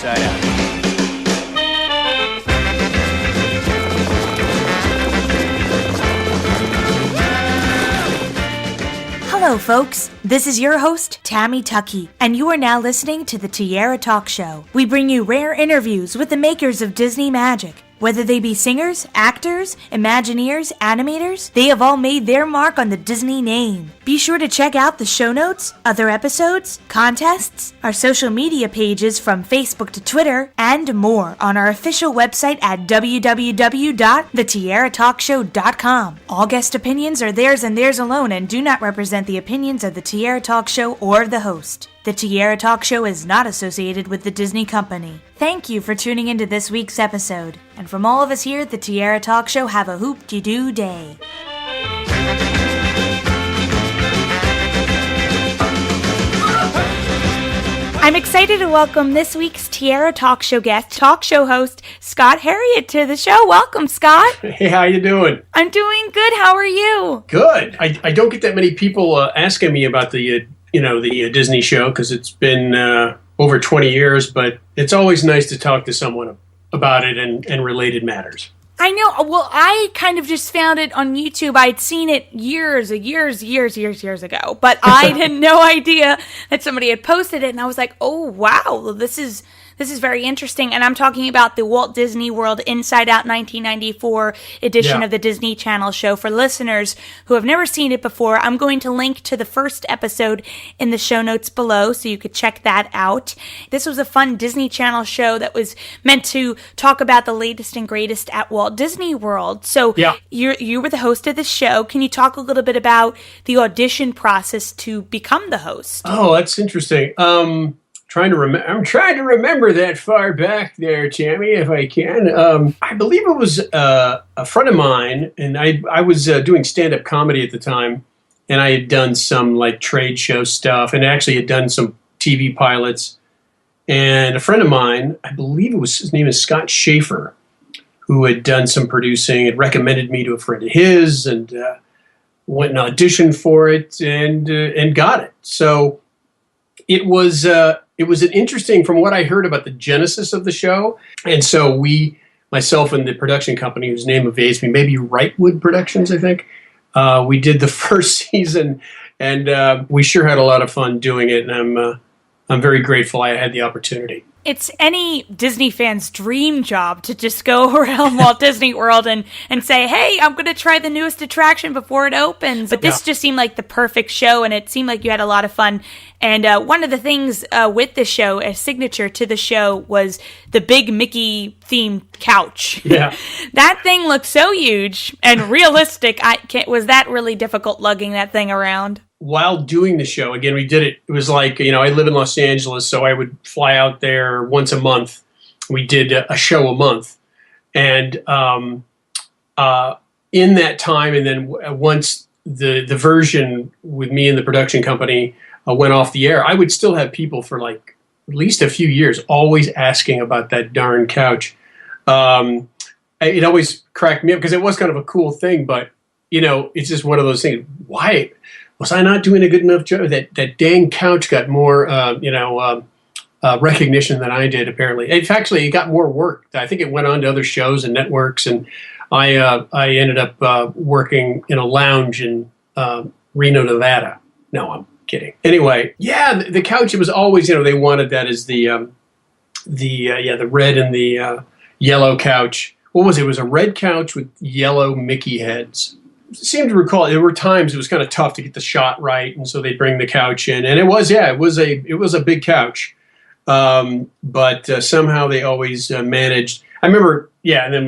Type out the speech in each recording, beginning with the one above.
Inside Out. Hello, folks. This is your host, Tammy Tuckey, and you are now listening to the Tiara Talk Show. We bring you rare interviews with the makers of Disney magic. Whether they be singers, actors, Imagineers, animators, they have all made their mark on the Disney name. Be sure to check out the show notes, other episodes, contests, our social media pages from Facebook to Twitter, and more on our official website at www.thetiaratalkshow.com. All guest opinions are theirs and theirs alone and do not represent the opinions of the Tiara Talk Show or the host. The Tiara Talk Show is not associated with the Disney Company. Thank you for tuning into this week's episode. And from all of us here at the Tiara Talk Show, have a hoop-de-doo day. I'm excited to welcome this week's Tiara Talk Show guest, talk show host, Scott Herriott, to the show. Welcome, Scott. Hey, how you doing? I'm doing good. How are you? Good. I don't get that many people asking me about the Disney show because it's been over 20 years, but it's always nice to talk to someone about it and related matters. I know. Well, I kind of just found it on YouTube. I'd seen it years ago, but I had no idea that somebody had posted it, and I was like, oh, wow, this is very interesting. And I'm talking about the Walt Disney World Inside Out 1994 edition of the Disney Channel show. For listeners who have never seen it before, I'm going to link to the first episode in the show notes below so you could check that out. This was a fun Disney Channel show that was meant to talk about the latest and greatest at Walt Disney World. So you were the host of the show. Can you talk a little bit about the audition process to become the host? Oh, that's interesting. I'm trying to remember that far back there, Tammy, if I can. I believe it was a friend of mine, and I was doing stand-up comedy at the time, and I had done some like trade show stuff, and actually had done some TV pilots. And a friend of mine, I believe his name is Scott Schaefer, who had done some producing, had recommended me to a friend of his, and went and auditioned for it, and got it. So it was an interesting, from what I heard about the genesis of the show. And so myself and the production company, whose name evades me, maybe Wrightwood Productions, I think, we did the first season, and we sure had a lot of fun doing it. And I'm very grateful I had the opportunity. It's any Disney fan's dream job to just go around Walt Disney World and say, hey, I'm going to try the newest attraction before it opens. But this just seemed like the perfect show, and it seemed like you had a lot of fun. And one of the things with the show, a signature to the show, was the big Mickey-themed couch. Yeah. That thing looked so huge and realistic. Was that really difficult lugging that thing around? While doing the show, again, we did it. It was like, I live in Los Angeles, so I would fly out there once a month. We did a show a month. And in that time, and then once the version with me and the production company went off the air, I would still have people for like at least a few years always asking about that darn couch. It always cracked me up because it was kind of a cool thing, but, it's just one of those things. Why? Was I not doing a good enough job? That dang couch got more, recognition than I did, apparently. It got more work. I think it went on to other shows and networks, and I ended up working in a lounge in Reno, Nevada. No, I'm kidding. Anyway, the couch, it was always, they wanted that as the red and the yellow couch. What was it? It was a red couch with yellow Mickey heads. Seem to recall there were times it was kind of tough to get the shot right, and so they bring the couch in, and it was a big couch, but somehow they always managed. I remember, and then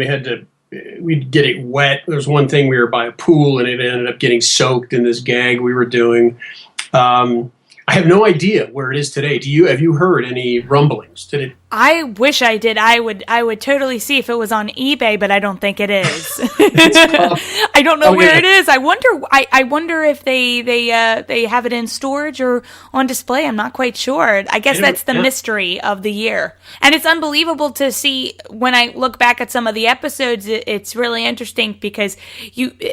we'd get it wet. There was one thing, we were by a pool, and it ended up getting soaked in this gag we were doing. I have no idea where it is today. Have you heard any rumblings? Did it? I wish I did. I would totally see if it was on eBay, but I don't think it is. I don't know where it is. I wonder if they have it in storage or on display. I'm not quite sure. I guess that's the mystery of the year. And it's unbelievable to see when I look back at some of the episodes. It's really interesting because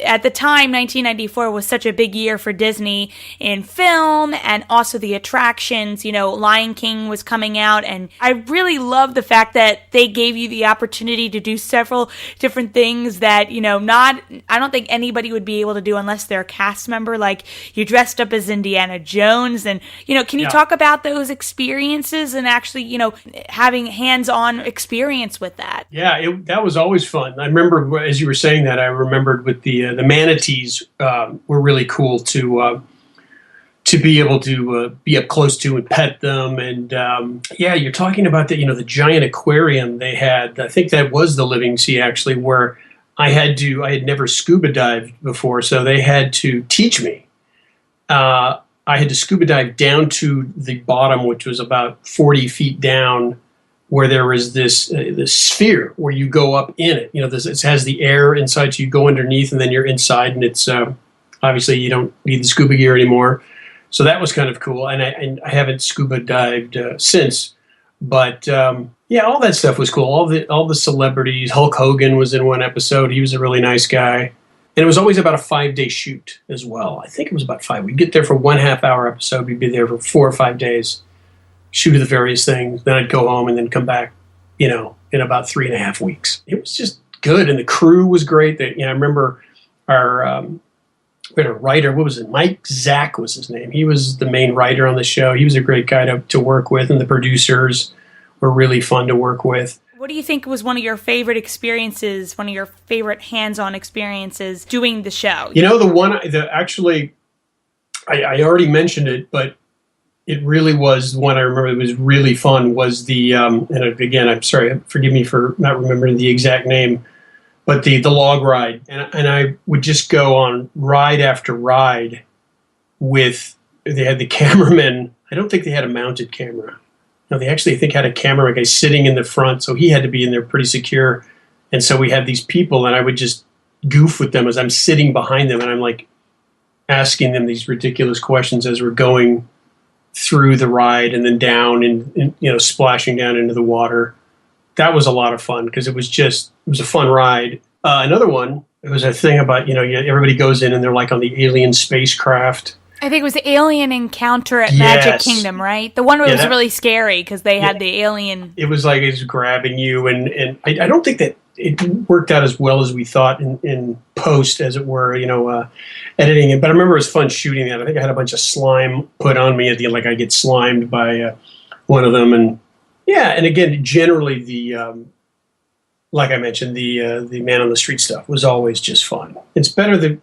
at the time, 1994 was such a big year for Disney in film and also the attractions. Lion King was coming out, and I really really love the fact that they gave you the opportunity to do several different things that, I don't think anybody would be able to do unless they're a cast member. Like, you dressed up as Indiana Jones, and, can you talk about those experiences and actually, having hands-on experience with that? Yeah, that was always fun. I remember, as you were saying that, I remembered with the manatees were really cool to be able to be up close to and pet them. And you're talking about the giant aquarium they had. I think that was the Living Sea, actually, where I had never scuba dived before, so they had to teach me. I had to scuba dive down to the bottom, which was about 40 feet down, where there was this sphere where you go up in it. It has the air inside, so you go underneath and then you're inside, and it's obviously you don't need the scuba gear anymore. So that was kind of cool, and I haven't scuba dived since. But all that stuff was cool. All the celebrities. Hulk Hogan was in one episode. He was a really nice guy, and it was always about a 5-day shoot as well. I think it was about 5. We'd get there for 1.5 hour episode. We'd be there for 4 or 5 days, shoot the various things. Then I'd go home and then come back, in about 3.5 weeks. It was just good, and the crew was great. I remember our. We had a writer, what was it? Mike Zach was his name. He was the main writer on the show. He was a great guy to work with, and the producers were really fun to work with. What do you think was one of your favorite experiences, one of your favorite hands-on experiences doing the show? Actually, I already mentioned it, but it really was one I remember that was really fun was and again, I'm sorry, forgive me for not remembering the exact name, but the log ride, and I would just go on ride after ride they had the cameraman. I don't think they had a mounted camera. No, they actually, I think, had a camera guy sitting in the front, so he had to be in there pretty secure. And so we had these people, and I would just goof with them as I'm sitting behind them, and I'm like asking them these ridiculous questions as we're going through the ride and then down and splashing down into the water. That was a lot of fun because it was a fun ride. Another one, it was a thing about, everybody goes in and they're like on the alien spacecraft. I think it was the Alien Encounter at Magic Kingdom, right? The one where it was really scary because they had the alien. It was like it's grabbing you, and I don't think that it worked out as well as we thought in post, as it were, editing it. But I remember it was fun shooting that. I think I had a bunch of slime put on me at the end, like I get slimed by one of them, and and again, generally like I mentioned, the man on the street stuff was always just fun. It's better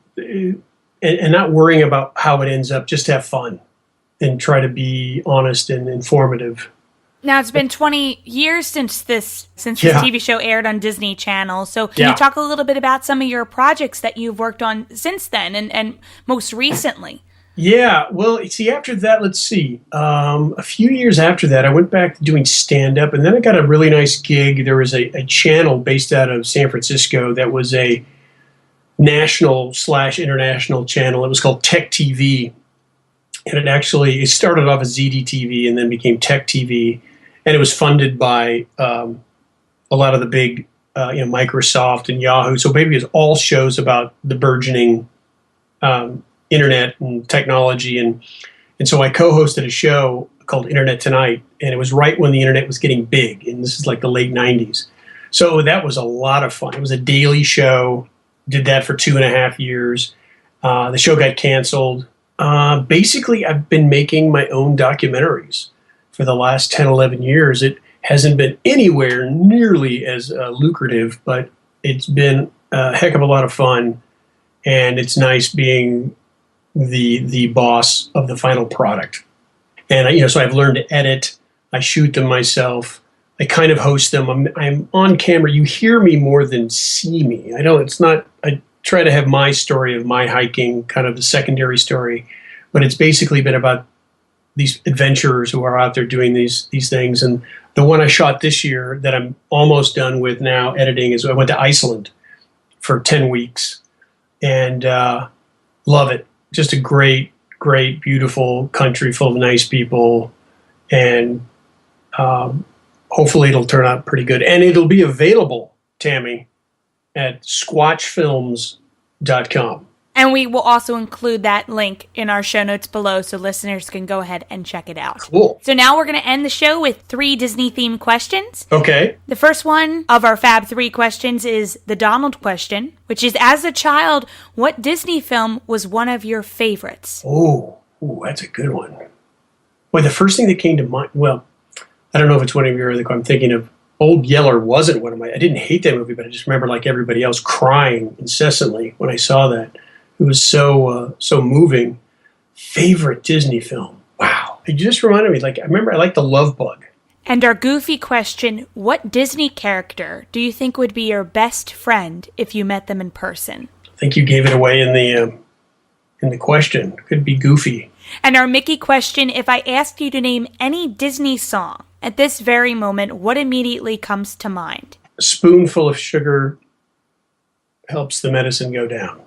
and not worrying about how it ends up, just have fun and try to be honest and informative. Now, it's been 20 years since this TV show aired on Disney Channel. So can you talk a little bit about some of your projects that you've worked on since then and most recently? Yeah, well, see, after that, let's see. A few years after that, I went back to doing stand-up, and then I got a really nice gig. There was a channel based out of San Francisco that was a national/international channel. It was called Tech TV, and it started off as ZDTV and then became Tech TV, and it was funded by a lot of the big, Microsoft and Yahoo. So basically, it was all shows about the burgeoning internet and technology, and so I co-hosted a show called Internet Tonight, and it was right when the internet was getting big, and this is like the late 90s. So that was a lot of fun. It was a daily show. Did that for 2.5 years. The show got canceled. Basically, I've been making my own documentaries for the last 10, 11 years. It hasn't been anywhere nearly as lucrative, but it's been a heck of a lot of fun, and it's nice being the boss of the final product. And so I've learned to edit. I shoot them myself. I kind of host them. I'm on camera. You hear me more than see me. I try to have my story of my hiking, kind of the secondary story, but it's basically been about these adventurers who are out there doing these things. And the one I shot this year that I'm almost done with now editing is I went to Iceland for 10 weeks and love it. Just a great, great, beautiful country full of nice people, and hopefully it'll turn out pretty good. And it'll be available, Tammy, at squatchfilms.com. And we will also include that link in our show notes below so listeners can go ahead and check it out. Cool. So now we're going to end the show with 3 Disney-themed questions. Okay. The first one of our Fab 3 questions is the Donald question, which is, as a child, what Disney film was one of your favorites? Oh, that's a good one. Boy, the first thing that came to mind, well, I don't know if it's one of your other, I'm thinking of Old Yeller wasn't one of my, I didn't hate that movie, but I just remember like everybody else crying incessantly when I saw that. It was so moving. Favorite Disney film? Wow. It just reminded me, like, I remember I liked The Love Bug. And our goofy question, what Disney character do you think would be your best friend if you met them in person? I think you gave it away in the question. Could be Goofy. And our Mickey question, if I asked you to name any Disney song at this very moment, what immediately comes to mind? A spoonful of sugar helps the medicine go down.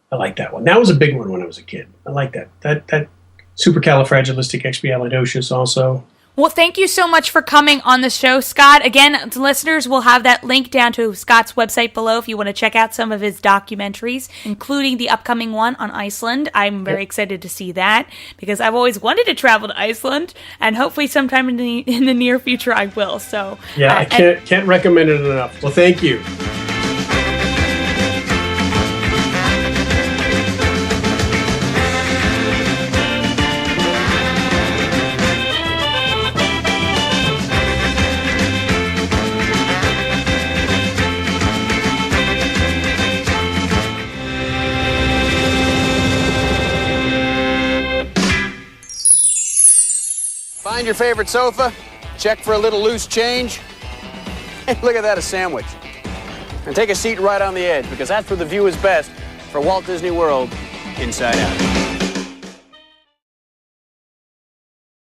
I like that one. That was a big one when I was a kid. I like that. That supercalifragilisticexpialidocious also. Well, thank you so much for coming on the show, Scott. Again, to listeners, we'll have that link down to Scott's website below if you want to check out some of his documentaries, including the upcoming one on Iceland. I'm very excited to see that because I've always wanted to travel to Iceland, and hopefully sometime in the near future I will. So yeah, I can't recommend it enough. Well, thank you. Find your favorite sofa, check for a little loose change. Hey, look at that, a sandwich. And take a seat right on the edge, because that's where the view is best for Walt Disney World Inside Out.